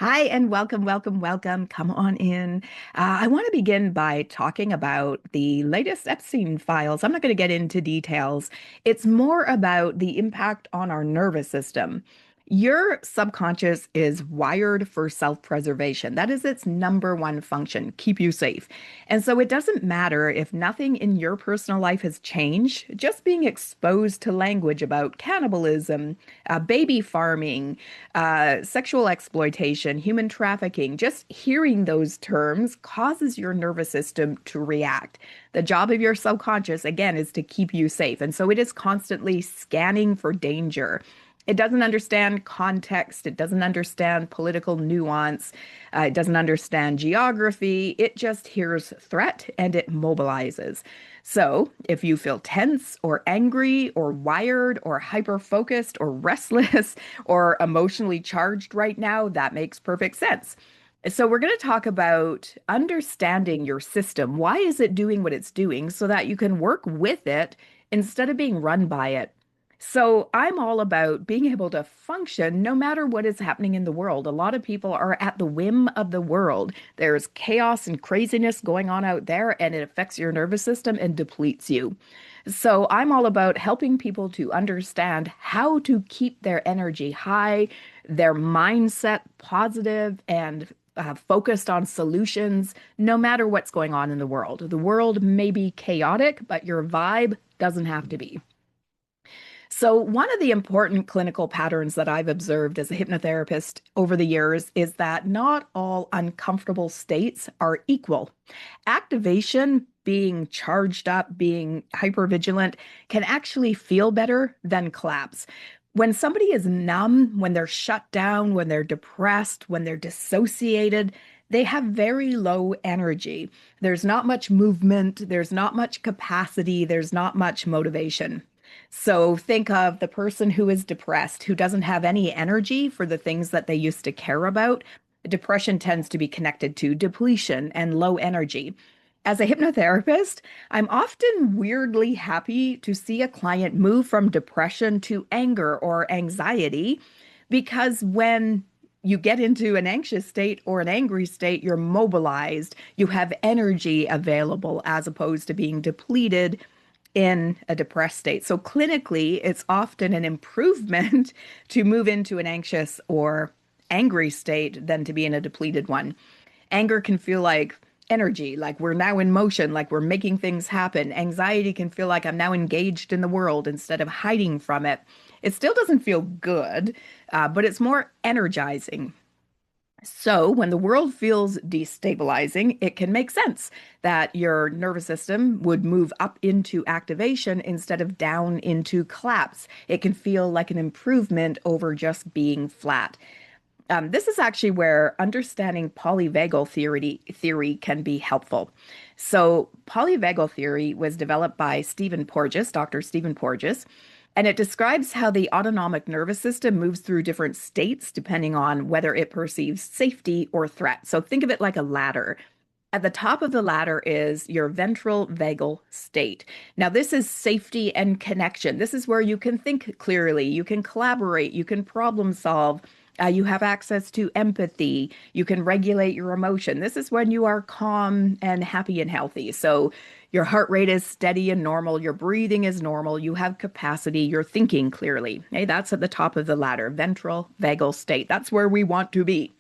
Hi, and welcome, welcome, welcome. Come on in. I want to begin by talking about the latest Epstein files. I'm not going to get into details. It's more about the impact on our nervous system. Your subconscious is wired for self-preservation. That is its number one function, keep you safe. And so it doesn't matter if nothing in your personal life has changed, just being exposed to language about cannibalism, baby farming, sexual exploitation, human trafficking, just hearing those terms causes your nervous system to react. The job of your subconscious, again, is to keep you safe. And so it is constantly scanning for danger. It doesn't understand context. It doesn't understand political nuance. It doesn't understand geography. It just hears threat and it mobilizes. So if you feel tense or angry or wired or hyper focused or restless or emotionally charged right now, that makes perfect sense. So we're going to talk about understanding your system. Why is it doing what it's doing so that you can work with it instead of being run by it? So I'm all about being able to function no matter what is happening in the world. A lot of people are at the whim of the world. There's chaos and craziness going on out there, and it affects your nervous system and depletes you. So I'm all about helping people to understand how to keep their energy high, their mindset positive, and focused on solutions, no matter what's going on in the world. The world may be chaotic, but your vibe doesn't have to be. So, one of the important clinical patterns that I've observed as a hypnotherapist over the years is that not all uncomfortable states are equal. Activation, being charged up, being hypervigilant, can actually feel better than collapse. When somebody is numb, when they're shut down, when they're depressed, when they're dissociated, they have very low energy. There's not much movement, there's not much capacity, there's not much motivation. So think of the person who is depressed, who doesn't have any energy for the things that they used to care about. Depression tends to be connected to depletion and low energy. As a hypnotherapist, I'm often weirdly happy to see a client move from depression to anger or anxiety because when you get into an anxious state or an angry state, you're mobilized, you have energy available as opposed to being depleted in a depressed state. So clinically, it's often an improvement to move into an anxious or angry state than to be in a depleted one. Anger can feel like energy, like we're now in motion, like we're making things happen. Anxiety can feel like I'm now engaged in the world instead of hiding from it. It still doesn't feel good, but it's more energizing. So, when the world feels destabilizing, it can make sense that your nervous system would move up into activation instead of down into collapse. It can feel like an improvement over just being flat. This is actually where understanding polyvagal theory can be helpful. So, polyvagal theory was developed by Stephen Porges, Dr. Stephen Porges, and it describes how the autonomic nervous system moves through different states depending on whether it perceives safety or threat. So, think of it like a ladder. At the top of the ladder is your ventral vagal state. Now, this is safety and connection. This is where you can think clearly, you can collaborate, you can problem solve, you have access to empathy, you can regulate your emotion. This is when you are calm and happy and healthy. So, your heart rate is steady and normal, your breathing is normal, you have capacity, you're thinking clearly. Okay, that's at the top of the ladder, ventral vagal state. That's where we want to be.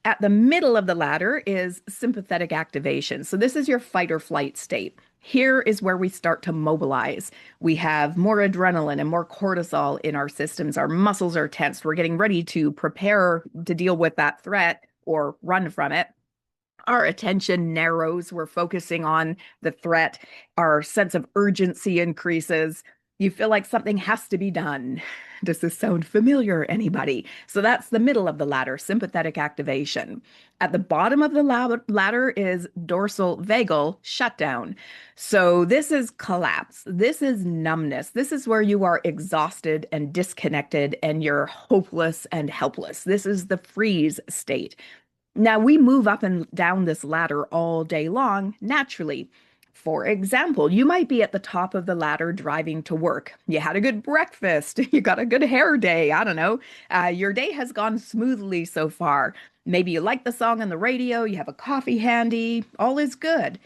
At the middle of the ladder is sympathetic activation. So this is your fight or flight state. Here is where we start to mobilize. We have more adrenaline and more cortisol in our systems. Our muscles are tensed. We're getting ready to prepare to deal with that threat or run from it. Our attention narrows. We're focusing on the threat. Our sense of urgency increases. You feel like something has to be done. Does this sound familiar, anybody? So that's the middle of the ladder, sympathetic activation. At the bottom of the ladder is dorsal vagal shutdown. So this is collapse. This is numbness. This is where you are exhausted and disconnected and you're hopeless and helpless. This is the freeze state. Now we move up and down this ladder all day long naturally. For example, you might be at the top of the ladder driving to work. You had a good breakfast, you got a good hair day. I don't know. Your day has gone smoothly so far. Maybe you like the song on the radio, you have a coffee handy, all is good.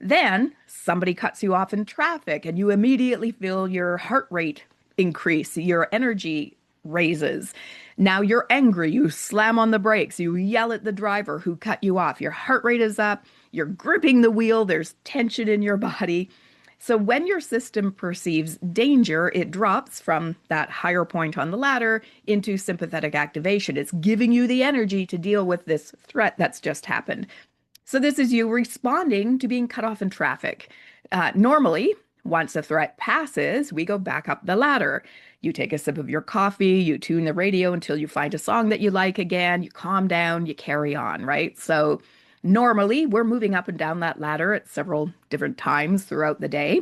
Then somebody cuts you off in traffic and you immediately feel your heart rate increase, your energy raises. Now you're angry, you slam on the brakes, you yell at the driver who cut you off. Your heart rate is up, you're gripping the wheel, there's tension in your body. So when your system perceives danger, it drops from that higher point on the ladder into sympathetic activation. It's giving you the energy to deal with this threat that's just happened. So this is you responding to being cut off in traffic. Normally, once a threat passes, we go back up the ladder. You take a sip of your coffee, you tune the radio until you find a song that you like again, you calm down, you carry on, right? So normally, we're moving up and down that ladder at several different times throughout the day.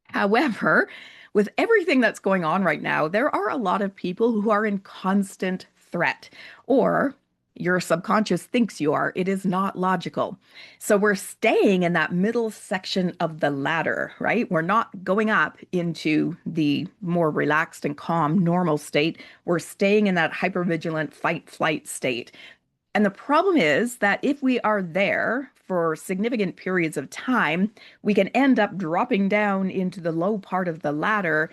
However, with everything that's going on right now, there are a lot of people who are in constant threat, or your subconscious thinks you are. It is not logical. So we're staying in that middle section of the ladder, right? We're not going up into the more relaxed and calm normal state. We're staying in that hypervigilant fight flight state. And the problem is that if we are there for significant periods of time, we can end up dropping down into the low part of the ladder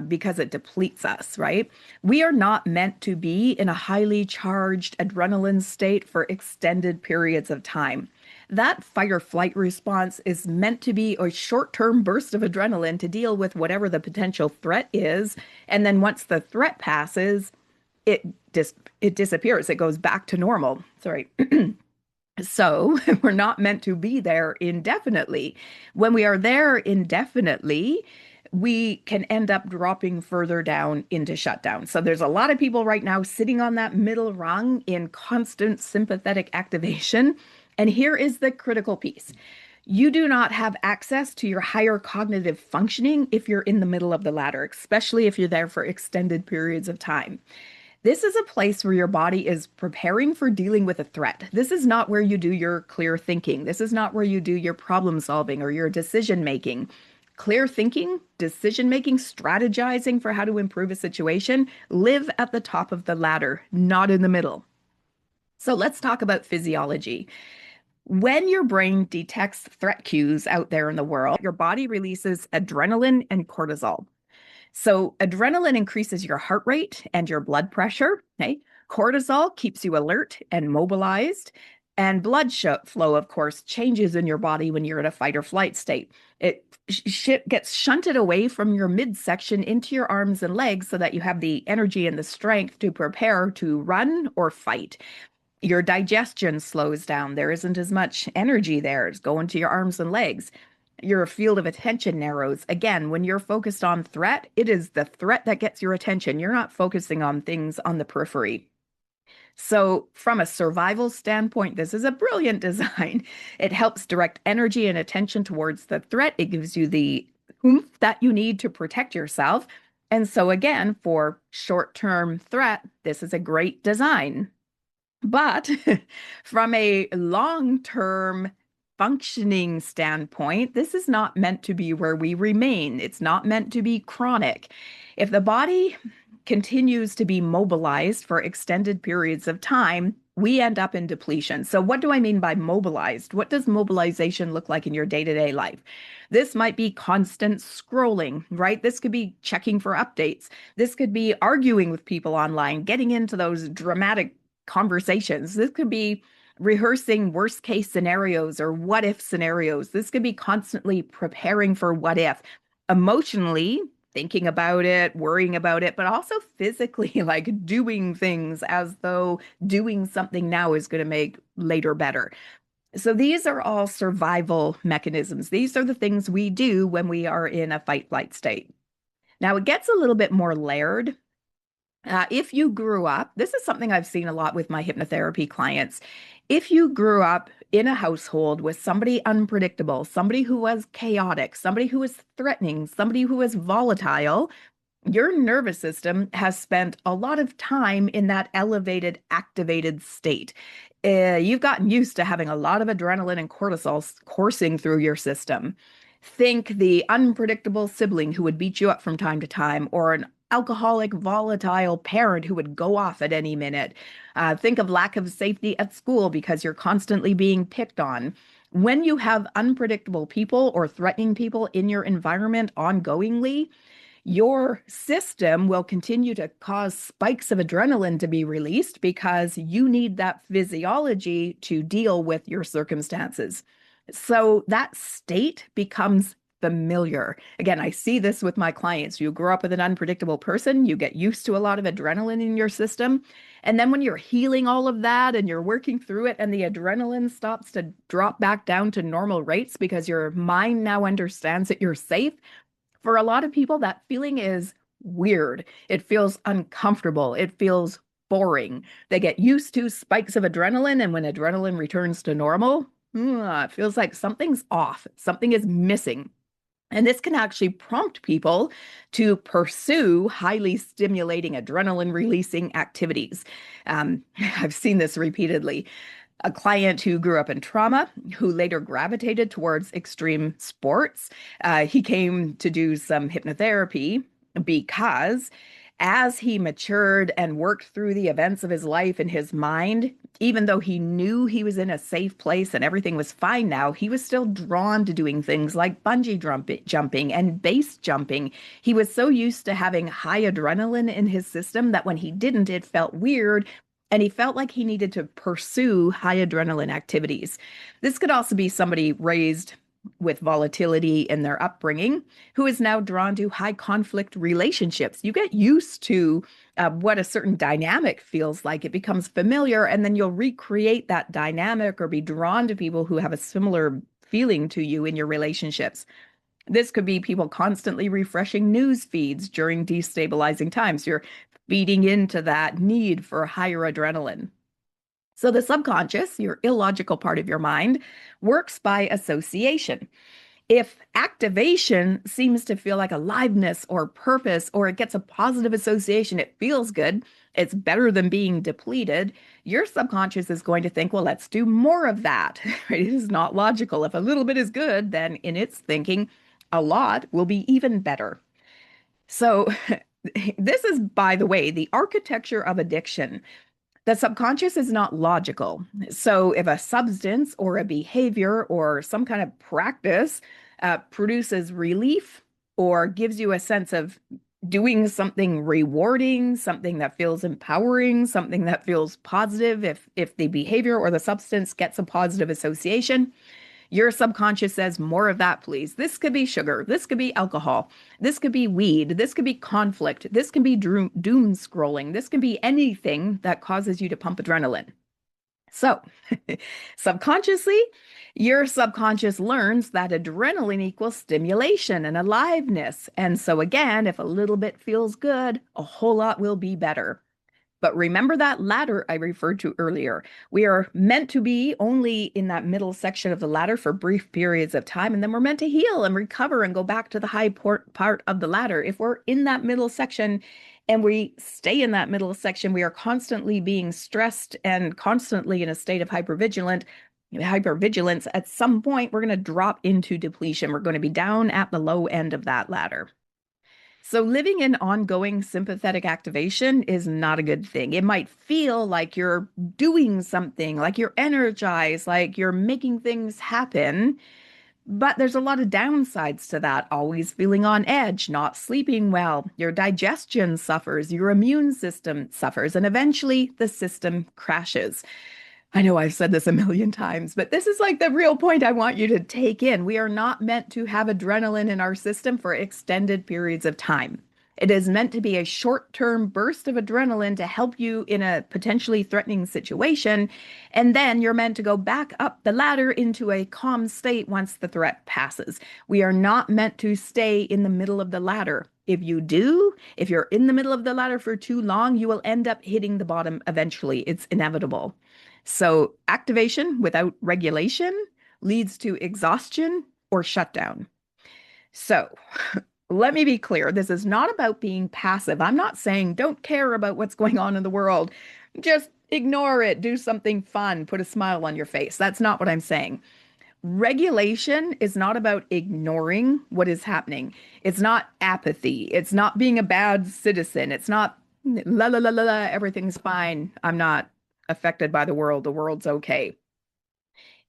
because it depletes us, right? We are not meant to be in a highly charged adrenaline state for extended periods of time. That fight or flight response is meant to be a short-term burst of adrenaline to deal with whatever the potential threat is. And then once the threat passes, it it disappears. It goes back to normal. Sorry. So we're not meant to be there indefinitely. When we are there indefinitely, we can end up dropping further down into shutdown. So there's a lot of people right now sitting on that middle rung in constant sympathetic activation. And here is the critical piece. You do not have access to your higher cognitive functioning if you're in the middle of the ladder, especially if you're there for extended periods of time. This is a place where your body is preparing for dealing with a threat. This is not where you do your clear thinking. This is not where you do your problem solving or your decision making. Clear thinking, decision making, strategizing for how to improve a situation live at the top of the ladder, not in the middle. So let's talk about physiology. When your brain detects threat cues out there in the world, your body releases adrenaline and cortisol. So adrenaline increases your heart rate and your blood pressure. Okay? Cortisol keeps you alert and mobilized. And blood flow, of course, changes in your body when you're in a fight or flight state. It gets shunted away from your midsection into your arms and legs so that you have the energy and the strength to prepare to run or fight. Your digestion slows down. There isn't as much energy there. It's going to your arms and legs. Your field of attention narrows. Again, when you're focused on threat, it is the threat that gets your attention. You're not focusing on things on the periphery. So from a survival standpoint, this is a brilliant design. It helps direct energy and attention towards the threat. It gives you the oomph that you need to protect yourself. And so again, for short-term threat, this is a great design. But from a long-term functioning standpoint, this is not meant to be where we remain. It's not meant to be chronic. If the body continues to be mobilized for extended periods of time, we end up in depletion. So what do I mean by mobilized? What does mobilization look like in your day-to-day life? This might be constant scrolling, right? This could be checking for updates. This could be arguing with people online, getting into those dramatic conversations. This could be rehearsing worst case scenarios or what if scenarios. This could be constantly preparing for what if, emotionally thinking about it, worrying about it, but also physically like doing things as though doing something now is going to make later better. So these are all survival mechanisms. These are the things we do when we are in a fight flight state. Now it gets a little bit more layered. If you grew up, this is something I've seen a lot with my hypnotherapy clients. If you grew up in a household with somebody unpredictable, somebody who was chaotic, somebody who was threatening, somebody who was volatile, Your nervous system has spent a lot of time in that elevated, activated state. You've gotten used to having a lot of adrenaline and cortisol coursing through your system. Think the unpredictable sibling who would beat you up from time to time, or an alcoholic, volatile parent who would go off at any minute. Think of lack of safety at school because you're constantly being picked on. When you have unpredictable people or threatening people in your environment ongoingly, your system will continue to cause spikes of adrenaline to be released because you need that physiology to deal with your circumstances. So that state becomes familiar. Again, I see this with my clients. You grow up with an unpredictable person, you get used to a lot of adrenaline in your system. And then when you're healing all of that and you're working through it, and the adrenaline stops to drop back down to normal rates because your mind now understands that you're safe, for a lot of people, that feeling is weird. It feels uncomfortable. It feels boring. They get used to spikes of adrenaline, and when adrenaline returns to normal, it feels like something's off, something is missing. And this can actually prompt people to pursue highly stimulating adrenaline releasing activities. I've seen this repeatedly. A client who grew up in trauma, who later gravitated towards extreme sports. He came to do some hypnotherapy because as he matured and worked through the events of his life in his mind, even though he knew he was in a safe place and everything was fine now, he was still drawn to doing things like jumping and base jumping. He was so used to having high adrenaline in his system that when he didn't, it felt weird, and he felt like he needed to pursue high adrenaline activities. This could also be somebody raised with volatility in their upbringing who is now drawn to high conflict relationships. You get used to what a certain dynamic feels like. It becomes familiar, and then you'll recreate that dynamic or be drawn to people who have a similar feeling to you in your relationships. This could be people constantly refreshing news feeds during destabilizing times. You're feeding into that need for higher adrenaline. So the subconscious, your illogical part of your mind, works by association. If activation seems to feel like aliveness or purpose, or it gets a positive association, it feels good, it's better than being depleted, your subconscious is going to think, well, let's do more of that. It is not logical. If a little bit is good, then in its thinking, a lot will be even better. So, this is, by the way, the architecture of addiction. The subconscious is not logical. So, if a substance or a behavior or some kind of practice produces relief or gives you a sense of doing something rewarding, something that feels empowering, something that feels positive, if the behavior or the substance gets a positive association, your subconscious says, more of that, please. This could be sugar. This could be alcohol. This could be weed. This could be conflict. This can be doom scrolling. This can be anything that causes you to pump adrenaline. So, subconsciously, your subconscious learns that adrenaline equals stimulation and aliveness. And so, again, if a little bit feels good, a whole lot will be better. But remember that ladder I referred to earlier. We are meant to be only in that middle section of the ladder for brief periods of time, and then we're meant to heal and recover and go back to the high part of the ladder. If we're in that middle section and we stay in that middle section, we are constantly being stressed and constantly in a state of hypervigilance. At some point, we're going to drop into depletion. We're going to be down at the low end of that ladder. So, living in ongoing sympathetic activation is not a good thing. It might feel like you're doing something, like you're energized, like you're making things happen, but there's a lot of downsides to that. Always feeling on edge, not sleeping well, your digestion suffers, your immune system suffers, and eventually the system crashes. I know I've said this a million times, but this is like the real point I want you to take in. We are not meant to have adrenaline in our system for extended periods of time. It is meant to be a short-term burst of adrenaline to help you in a potentially threatening situation, and then you're meant to go back up the ladder into a calm state once the threat passes. We are not meant to stay in the middle of the ladder. If you do, if you're in the middle of the ladder for too long, you will end up hitting the bottom eventually. It's inevitable. So, activation without regulation leads to exhaustion or shutdown. So, Let me be clear. This is not about being passive. I'm not saying don't care about what's going on in the world. Just ignore it. Do something fun. Put a smile on your face. That's not what I'm saying. Regulation is not about ignoring what is happening. It's not apathy. It's not being a bad citizen. It's not la la la la la, everything's fine. I'm not affected by the world. The world's okay.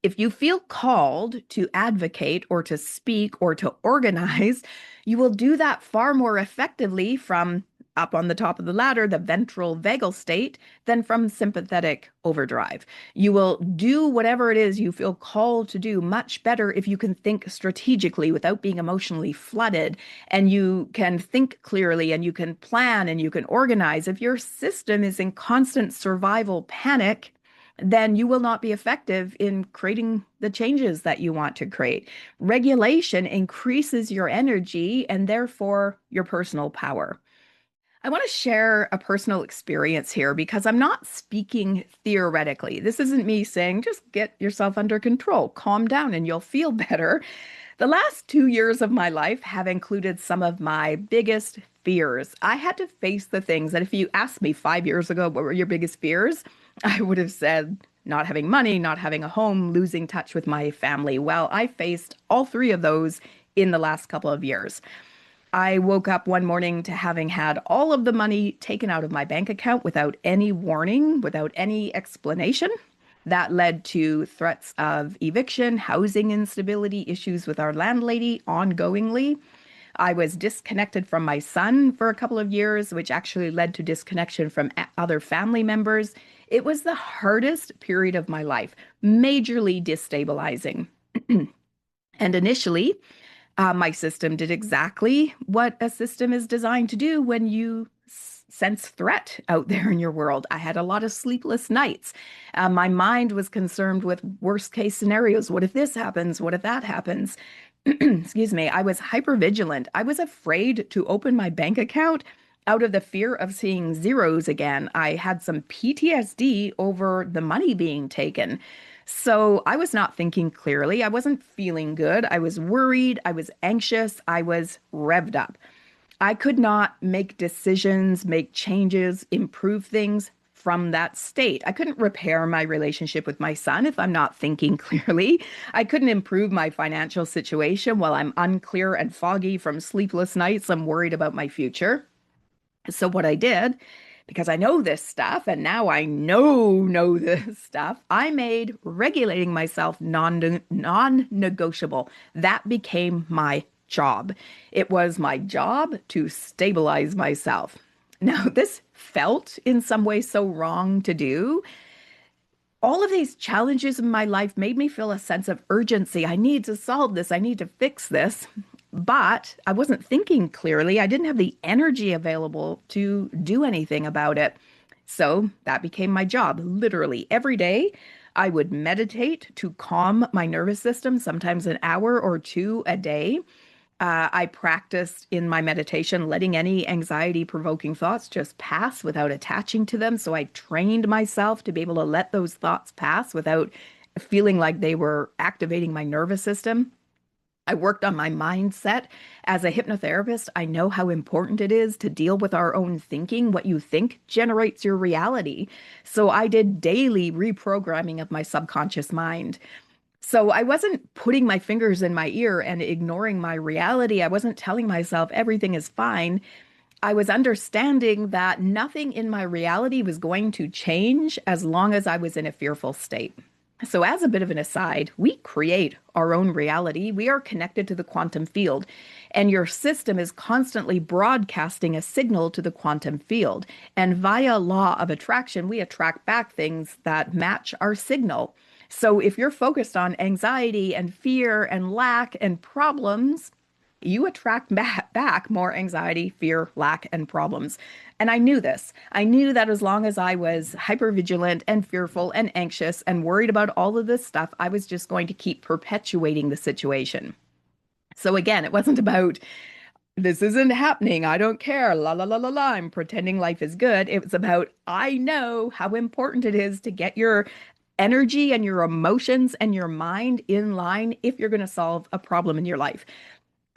If you feel called to advocate or to speak or to organize, you will do that far more effectively from up on the top of the ladder, the ventral vagal state, than from sympathetic overdrive. You will do whatever it is you feel called to do much better if you can think strategically without being emotionally flooded, and you can think clearly and you can plan and you can organize. If your system is in constant survival panic, then you will not be effective in creating the changes that you want to create. Regulation increases your energy and therefore your personal power. I want to share a personal experience here because I'm not speaking theoretically. This isn't me saying just get yourself under control, calm down, and you'll feel better. The last 2 years of my life have included some of my biggest fears. I had to face the things that if you asked me 5 years ago, what were your biggest fears? I would have said not having money, not having a home, losing touch with my family. Well, I faced all three of those in the last couple of years. I woke up one morning to having had all of the money taken out of my bank account without any warning, without any explanation. That led to threats of eviction, housing instability, issues with our landlady ongoingly. I was disconnected from my son for a couple of years, which actually led to disconnection from other family members. It was the hardest period of my life, majorly destabilizing. And initially, my system did exactly what a system is designed to do when you sense threat out there in your world. I had a lot of sleepless nights. My mind was concerned with worst case scenarios. What if this happens? What if that happens? Excuse me. I was hypervigilant. I was afraid to open my bank account out of the fear of seeing zeros again. I had some PTSD over the money being taken. So I was not thinking clearly. I wasn't feeling good. I was worried. I was anxious. I was revved up. I could not make decisions, make changes, improve things from that state. I couldn't repair my relationship with my son if I'm not thinking clearly. I couldn't improve my financial situation while I'm unclear and foggy from sleepless nights. I'm worried about my future. So what I did, because I know this stuff and now I know this stuff, I made regulating myself non-negotiable. That became my job. It was my job to stabilize myself. Now, this felt in some way so wrong to do. All of these challenges in my life made me feel a sense of urgency. I need to solve this. I need to fix this. But I wasn't thinking clearly. I didn't have the energy available to do anything about it. So that became my job. Literally every day, I would meditate to calm my nervous system, sometimes an hour or two a day. I practiced in my meditation letting any anxiety provoking thoughts just pass without attaching to them. So I trained myself to be able to let those thoughts pass without feeling like they were activating my nervous system. I worked on my mindset. As a hypnotherapist, I know how important it is to deal with our own thinking. What you think generates your reality. So I did daily reprogramming of my subconscious mind. So I wasn't putting my fingers in my ear and ignoring my reality. I wasn't telling myself everything is fine. I was understanding that nothing in my reality was going to change as long as I was in a fearful state. So, as a bit of an aside, we create our own reality. We are connected to the quantum field, and your system is constantly broadcasting a signal to the quantum field. And via law of attraction, we attract back things that match our signal. So, if you're focused on anxiety and fear and lack and problems, you attract back more anxiety, fear, lack, and problems. And I knew this. I knew that as long as I was hypervigilant and fearful and anxious and worried about all of this stuff, I was just going to keep perpetuating the situation. So again, it wasn't about this isn't happening. I don't care. La la la la la. I'm pretending life is good. It was about I know how important it is to get your energy and your emotions and your mind in line if you're going to solve a problem in your life.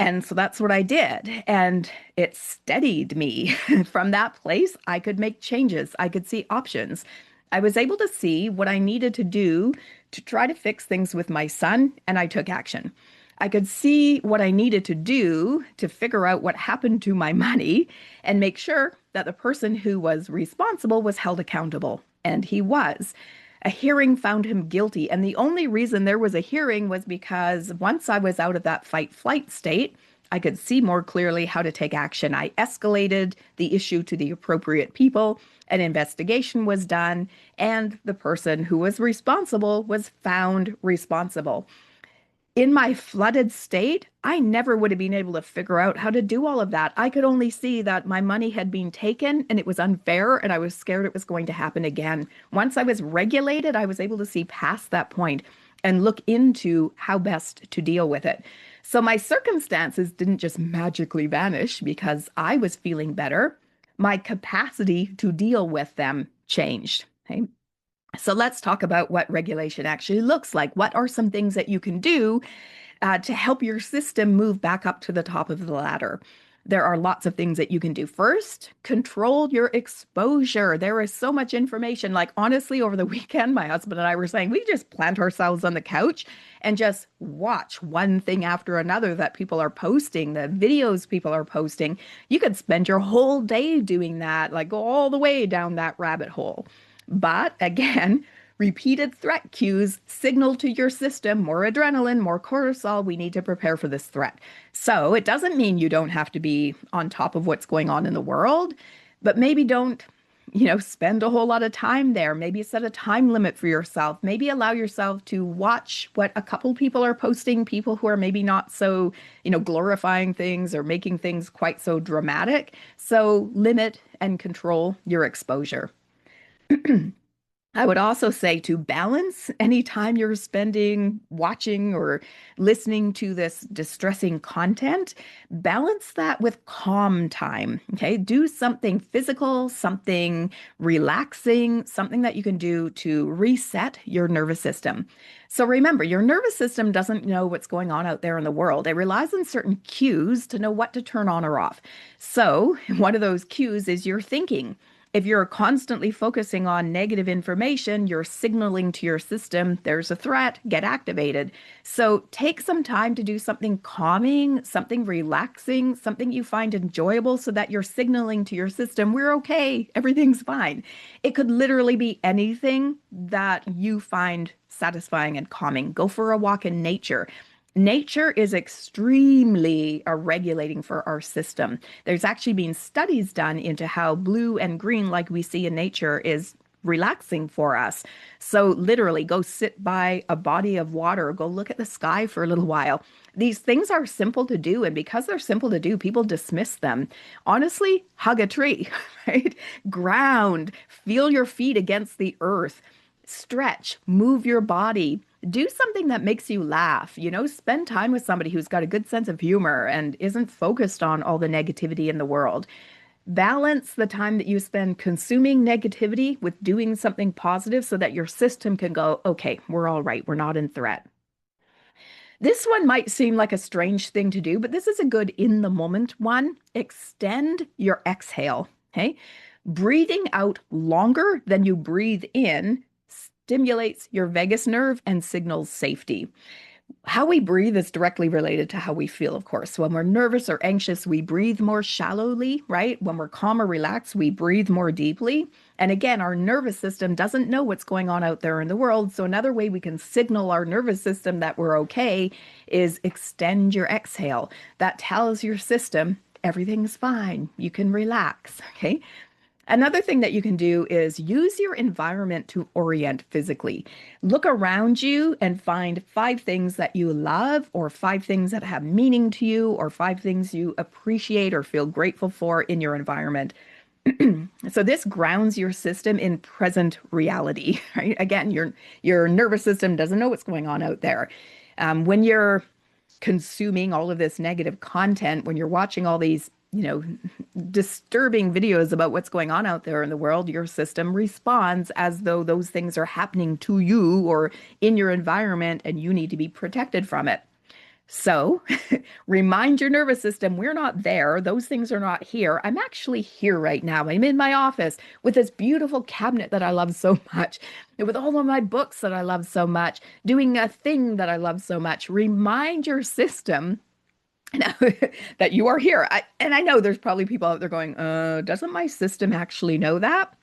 And so that's what I did. And it steadied me. From that place, I could make changes, I could see options. I was able to see what I needed to do to try to fix things with my son, and I took action. I could see what I needed to do to figure out what happened to my money and make sure that the person who was responsible was held accountable. And he was. A hearing found him guilty. And the only reason there was a hearing was because once I was out of that fight flight state, I could see more clearly how to take action. I escalated the issue to the appropriate people. An investigation was done, and the person who was responsible was found responsible. In my flooded state, I never would have been able to figure out how to do all of that. I could only see that my money had been taken and it was unfair, and I was scared it was going to happen again. Once I was regulated, I was able to see past that point and look into how best to deal with it. So my circumstances didn't just magically vanish because I was feeling better. My capacity to deal with them changed. Okay. So let's talk about what regulation actually looks like. What are some things that you can do to help your system move back up to the top of the ladder? There are lots of things that you can do. First, control your exposure. There is so much information. Like, honestly, over the weekend, my husband and I were saying we just plant ourselves on the couch and just watch one thing after another that people are posting, the videos people are posting. You could spend your whole day doing that, like go all the way down that rabbit hole. But again, repeated threat cues signal to your system more adrenaline, more cortisol. We need to prepare for this threat. So it doesn't mean you don't have to be on top of what's going on in the world, but maybe don't, spend a whole lot of time there. Maybe set a time limit for yourself. Maybe allow yourself to watch what a couple people are posting, people who are maybe not so, glorifying things or making things quite so dramatic. So limit and control your exposure. I would also say to balance any time you're spending watching or listening to this distressing content, balance that with calm time. Okay. Do something physical, something relaxing, something that you can do to reset your nervous system. So remember, your nervous system doesn't know what's going on out there in the world. It relies on certain cues to know what to turn on or off. So one of those cues is your thinking. If you're constantly focusing on negative information, you're signaling to your system there's a threat, get activated. So take some time to do something calming, something relaxing, something you find enjoyable so that you're signaling to your system, we're okay, everything's fine. It could literally be anything that you find satisfying and calming. Go for a walk in nature. Nature is extremely regulating for our system. There's actually been studies done into how blue and green, like we see in nature, is relaxing for us. So literally go sit by a body of water, go look at the sky for a little while. These things are simple to do, and because they're simple to do, people dismiss them. Honestly, hug a tree, right? Ground, feel your feet against the earth, stretch, move your body. Do something that makes you laugh, spend time with somebody who's got a good sense of humor and isn't focused on all the negativity in the world. Balance the time that you spend consuming negativity with doing something positive so that your system can go, okay, we're all right. We're not in threat. This one might seem like a strange thing to do, but this is a good in the moment one. Extend your exhale. Okay. Breathing out longer than you breathe in stimulates your vagus nerve and signals safety. How we breathe is directly related to how we feel, of course. When we're nervous or anxious, we breathe more shallowly, right? When we're calm or relaxed, we breathe more deeply. And again, our nervous system doesn't know what's going on out there in the world. So another way we can signal our nervous system that we're okay is extend your exhale. That tells your system everything's fine. You can relax, okay? Another thing that you can do is use your environment to orient physically. Look around you and find 5 things that you love, or 5 things that have meaning to you, or 5 things you appreciate or feel grateful for in your environment. So this grounds your system in present reality, right? Again, your nervous system doesn't know what's going on out there. When you're consuming all of this negative content, when you're watching all these disturbing videos about what's going on out there in the world, your system responds as though those things are happening to you or in your environment and you need to be protected from it. So remind your nervous system we're not there. Those things are not here. I'm actually here right now. I'm in my office with this beautiful cabinet that I love so much, with all of my books that I love so much, doing a thing that I love so much. Remind your system that you are here. And I know there's probably people out there going, doesn't my system actually know that?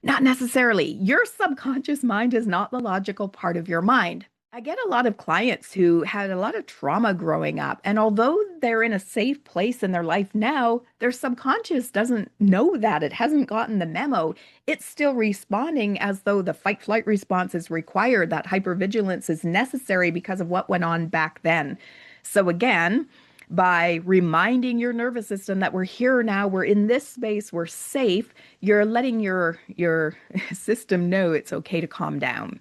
Not necessarily. Your subconscious mind is not the logical part of your mind. I get a lot of clients who had a lot of trauma growing up, and although they're in a safe place in their life now, their subconscious doesn't know that. It hasn't gotten the memo. It's still responding as though the fight flight response is required, that hypervigilance is necessary because of what went on back then. So, again, by reminding your nervous system that we're here now, we're in this space, we're safe, you're letting your system know it's okay to calm down.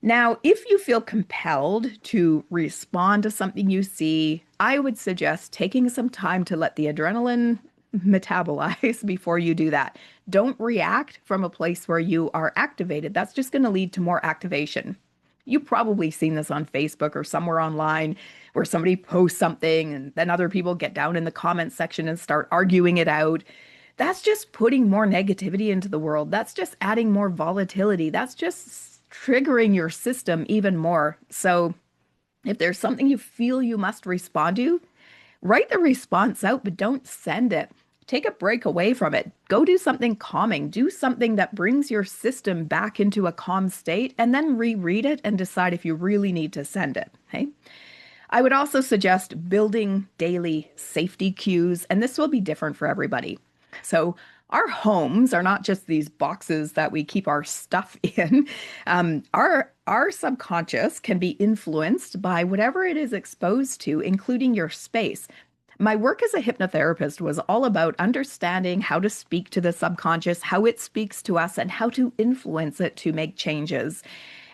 Now, if you feel compelled to respond to something you see, I would suggest taking some time to let the adrenaline metabolize before you do that. Don't react from a place where you are activated. That's just going to lead to more activation. You've probably seen this on Facebook or somewhere online where somebody posts something and then other people get down in the comments section and start arguing it out. That's just putting more negativity into the world. That's just adding more volatility. That's just triggering your system even more. So if there's something you feel you must respond to, write the response out, but don't send it. Take a break away from it. Go do something calming. Do something that brings your system back into a calm state and then reread it and decide if you really need to send it. Okay. I would also suggest building daily safety cues, and this will be different for everybody. So, our homes are not just these boxes that we keep our stuff in. Our subconscious can be influenced by whatever it is exposed to, including your space. My work as a hypnotherapist was all about understanding how to speak to the subconscious, how it speaks to us, and how to influence it to make changes.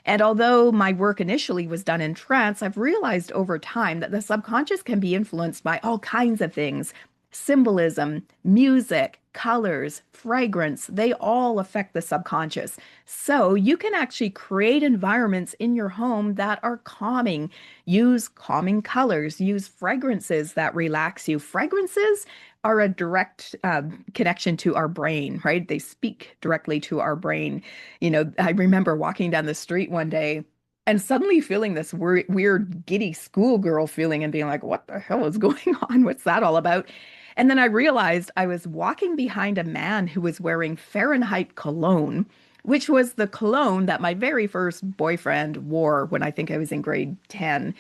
And although my work initially was done in trance, I've realized over time that the subconscious can be influenced by all kinds of things. Symbolism, music, colors, fragrance, they all affect the subconscious. So you can actually create environments in your home that are calming. Use calming colors, use fragrances that relax you. Fragrances are a direct connection to our brain, right? They speak directly to our brain. I remember walking down the street one day and suddenly feeling this weird giddy schoolgirl feeling and being like, what the hell is going on? What's that all about? And then I realized I was walking behind a man who was wearing Fahrenheit cologne, which was the cologne that my very first boyfriend wore when I think I was in grade 10.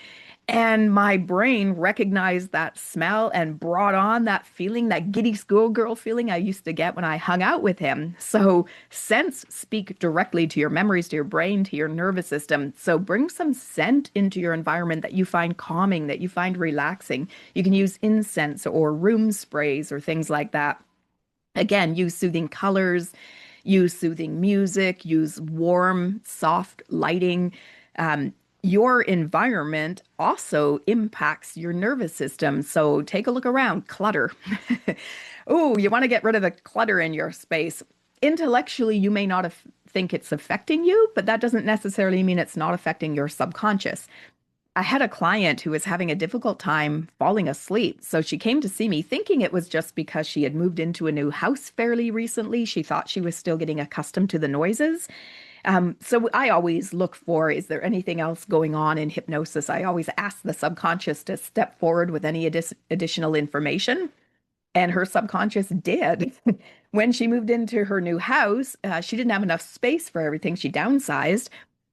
And my brain recognized that smell and brought on that feeling, that giddy schoolgirl feeling I used to get when I hung out with him. So scents speak directly to your memories, to your brain, to your nervous system. So bring some scent into your environment that you find calming, that you find relaxing. You can use incense or room sprays or things like that. Again, use soothing colors, use soothing music, use warm, soft lighting. Your environment also impacts your nervous system. So take a look around. Clutter. Oh, you want to get rid of the clutter in your space. Intellectually, you may not think it's affecting you, but that doesn't necessarily mean it's not affecting your subconscious. I had a client who was having a difficult time falling asleep. So she came to see me thinking it was just because she had moved into a new house fairly recently. She thought she was still getting accustomed to the noises. So I always look for, is there anything else going on in hypnosis? I always ask the subconscious to step forward with any additional information. And her subconscious did. When she moved into her new house, she didn't have enough space for everything. She downsized.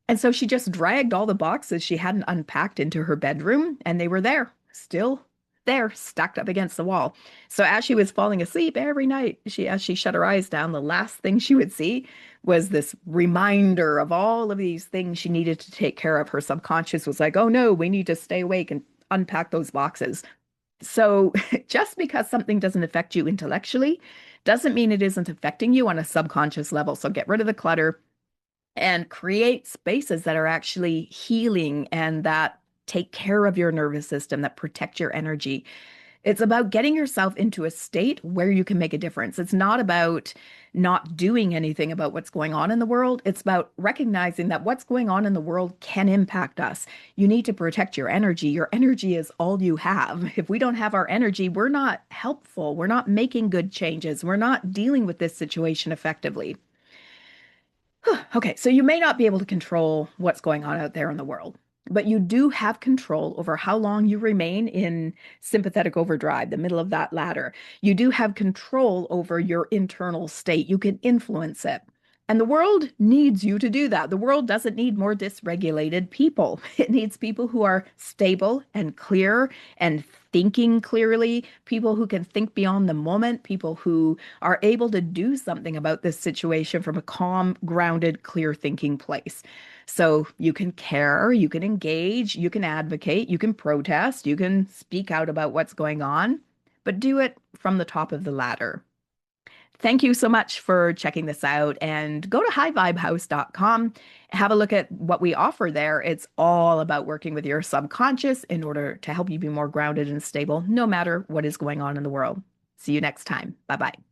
And so she just dragged all the boxes she hadn't unpacked into her bedroom, and they were there, still there, stacked up against the wall. So as she was falling asleep every night, as she shut her eyes down, the last thing she would see was this reminder of all of these things she needed to take care of. Her subconscious was like, oh no, we need to stay awake and unpack those boxes. So just because something doesn't affect you intellectually doesn't mean it isn't affecting you on a subconscious level. So get rid of the clutter and create spaces that are actually healing and that take care of your nervous system, that protect your energy. It's about getting yourself into a state where you can make a difference. It's not about not doing anything about what's going on in the world. It's about recognizing that what's going on in the world can impact us. You need to protect your energy. Your energy is all you have. If we don't have our energy, we're not helpful. We're not making good changes. We're not dealing with this situation effectively. Okay, so you may not be able to control what's going on out there in the world, but you do have control over how long you remain in sympathetic overdrive, the middle of that ladder. You do have control over your internal state. You can influence it. And the world needs you to do that. The world doesn't need more dysregulated people. It needs people who are stable and clear and thinking clearly, people who can think beyond the moment, people who are able to do something about this situation from a calm, grounded, clear thinking place. So you can care, you can engage, you can advocate, you can protest, you can speak out about what's going on, but do it from the top of the ladder. Thank you so much for checking this out and go to highvibehouse.com. Have a look at what we offer there. It's all about working with your subconscious in order to help you be more grounded and stable, no matter what is going on in the world. See you next time. Bye bye.